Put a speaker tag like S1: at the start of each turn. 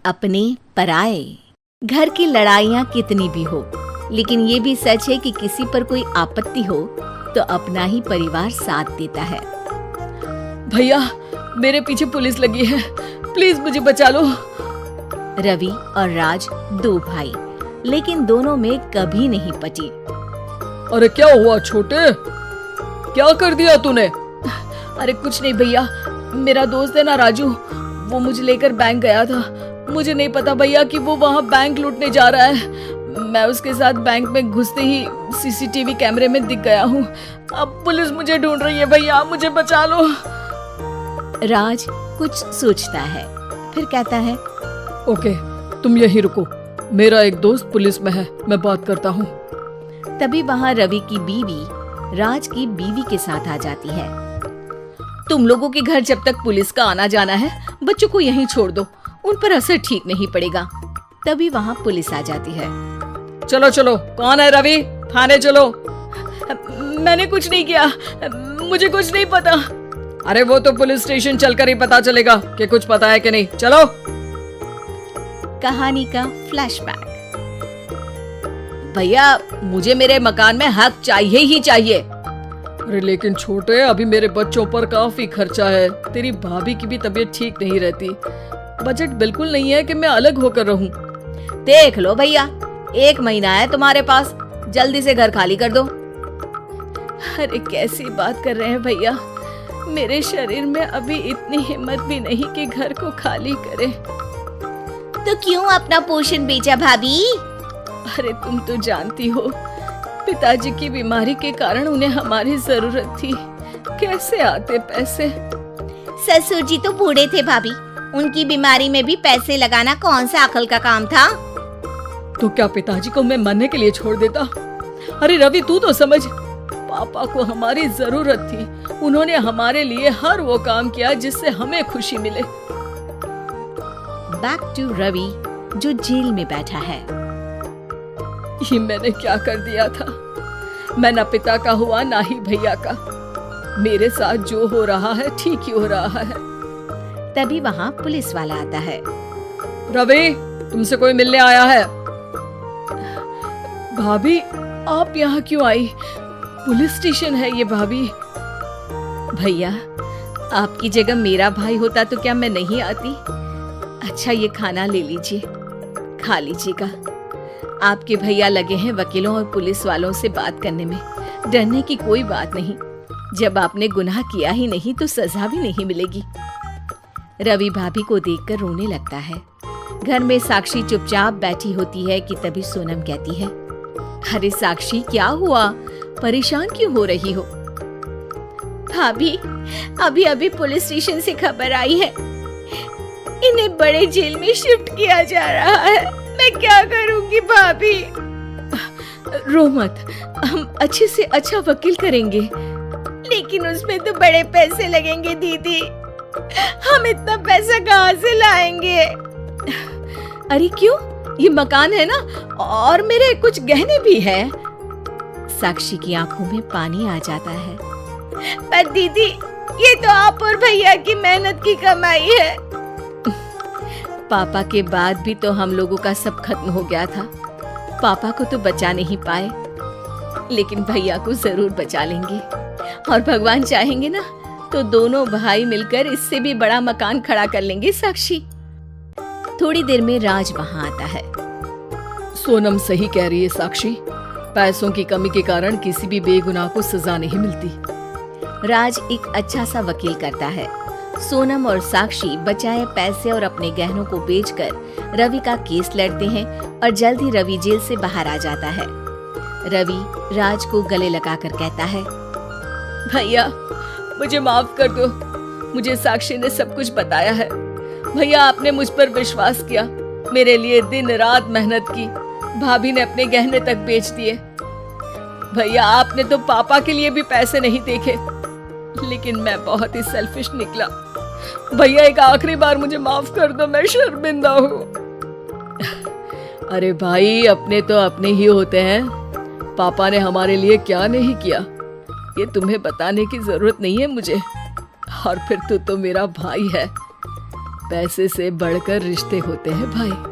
S1: अपने पराए। घर की लड़ाइयाँ कितनी भी हो, लेकिन ये भी सच है कि किसी पर कोई आपत्ति हो तो अपना ही परिवार साथ देता है।
S2: भैया, मेरे पीछे पुलिस लगी है, प्लीज मुझे बचा लो।
S1: रवि और राज दो भाई, लेकिन दोनों में कभी नहीं पटी।
S2: अरे क्या हुआ छोटे, क्या कर दिया तूने? अरे कुछ नहीं भैया, मेरा दोस्त है ना राजू, वो मुझे लेकर बैंक गया था। मुझे नहीं पता भैया कि वो वहाँ बैंक लूटने जा रहा है। मैं उसके साथ बैंक में घुसते ही सीसीटीवी कैमरे में दिख गया हूँ। अब पुलिस मुझे ढूंढ रही है भैया, मुझे बचा लो।
S1: राज कुछ सोचता है, फिर कहता है,
S2: ओके, तुम यहीं रुको, मेरा एक दोस्त पुलिस में है, मैं बात करता हूँ।
S1: तभी वहाँ रवि की बीवी राज की बीवी के साथ आ जाती है। तुम लोगों के घर जब तक पुलिस का आना जाना है, बच्चों को यहीं छोड़ दो, उन पर असर ठीक नहीं पड़ेगा। तभी वहाँ पुलिस आ जाती है।
S2: चलो चलो, कौन है रवि, थाने चलो। मैंने कुछ नहीं किया, मुझे कुछ नहीं पता। अरे वो तो पुलिस स्टेशन चलकर ही पता चलेगा कि कुछ पता है कि नहीं। चलो।
S1: कहानी का फ्लैशबैक। भैया, मुझे मेरे मकान में हक चाहिए ही चाहिए।
S2: अरे लेकिन छोटे, अभी मेरे बच्चों पर काफी खर्चा है, तेरी भाभी की भी तबीयत ठीक नहीं रहती, बजट बिल्कुल नहीं है कि मैं अलग होकर रहूं।
S1: देख लो भैया, 1 महीना है तुम्हारे पास, जल्दी से घर खाली कर दो। अरे कैसी बात कर रहे हैं भैया, मेरे शरीर में अभी इतनी हिम्मत भी नहीं कि घर को खाली करे। तो क्यों अपना पोषण बेचा भाभी? अरे तुम तो जानती हो, पिताजी की बीमारी के कारण उन्हें हमारी जरूरत थी, कैसे आते पैसे। ससुर जी तो बूढ़े थे भाभी, उनकी बीमारी में भी पैसे लगाना कौन सा अकल का काम था।
S2: तो क्या पिताजी को मैं मरने के लिए छोड़ देता? अरे रवि, तू तो समझ, पापा को हमारी जरूरत थी, उन्होंने हमारे लिए हर वो काम किया जिससे हमें खुशी मिले।
S1: बैक टू रवि जो जेल में बैठा है।
S2: ये मैंने क्या कर दिया था? मैं ना पिता का हुआ ना ही भैया का। मेरे साथ जो हो रहा है ठीक ही हो रहा है।
S1: तभी वहाँ पुलिस वाला आता है।
S2: रवि, तुमसे कोई मिलने आया है। भाभी, आप यहाँ क्यों आई? पुलिस स्टेशन है ये भाभी।
S1: भैया, आपकी जगह मेरा भाई होता तो क्या मैं नहीं आती? अच्छा, ये खाना ले लीजिए, खा लीजिएगा। आपके भैया लगे हैं वकीलों और पुलिस वालों से बात करने में, डरने की कोई बात नहीं। जब आपने गुनाह किया ही नहीं तो सजा भी नहीं मिलेगी। रवि भाभी को देखकर रोने लगता है। घर में साक्षी चुपचाप बैठी होती है कि तभी सोनम कहती है, अरे साक्षी, क्या हुआ, परेशान क्यों हो रही हो? भाभी, अभी अभी पुलिस स्टेशन से खबर आई है, इन्हें बड़े जेल में शिफ्ट किया जा रहा है। मैं क्या करूंगी भाभी? रो मत, हम अच्छे से अच्छा वकील करेंगे। लेकिन उसमें तो बड़े पैसे लगेंगे दीदी, हम इतना पैसा कहाँ से लाएंगे? अरे क्यों, ये मकान है ना, और मेरे कुछ गहने भी है। साक्षी की आंखों में पानी आ जाता है। पर दीदी, ये तो आप और भैया की मेहनत की कमाई है। पापा के बाद भी तो हम लोगों का सब खत्म हो गया था। पापा को तो बचा नहीं पाए, लेकिन भैया को जरूर बचा लेंगे। और भगवान चाहेंगे ना तो दोनों भाई मिलकर इससे भी बड़ा मकान खड़ा कर लेंगे। साक्षी। थोड़ी देर में राज वहाँ आता है।
S2: सोनम सही कह रही है साक्षी, पैसों की कमी के कारण किसी भी बेगुनाह को सजा नहीं मिलती।
S1: राज एक अच्छा सा वकील करता है। सोनम और साक्षी बचाए पैसे और अपने गहनों को बेचकर रवि का केस लड़ते हैं और जल्द ही रवि जेल से बाहर आ जाता है। रवि राज को गले लगाकर कहता है,
S2: भैया मुझे माफ कर दो, मुझे साक्षी ने सब कुछ बताया है। भैया, आपने मुझ पर विश्वास किया, मेरे लिए दिन रात मेहनत की, भाभी ने अपने गहने तक बेच दिए। भैया, आपने तो पापा के लिए भी पैसे नहीं देखे, लेकिन मैं बहुत ही सेल्फिश निकला। भैया, एक आखिरी बार मुझे माफ कर दो, मैं शर्मिंदा हूँ। अरे भाई, अपने तो अपने ही होते हैं, पापा ने हमारे लिए क्या नहीं किया, ये तुम्हें बताने की जरूरत नहीं है मुझे। और फिर तू तो मेरा भाई है, पैसे से बढ़कर रिश्ते होते हैं भाई।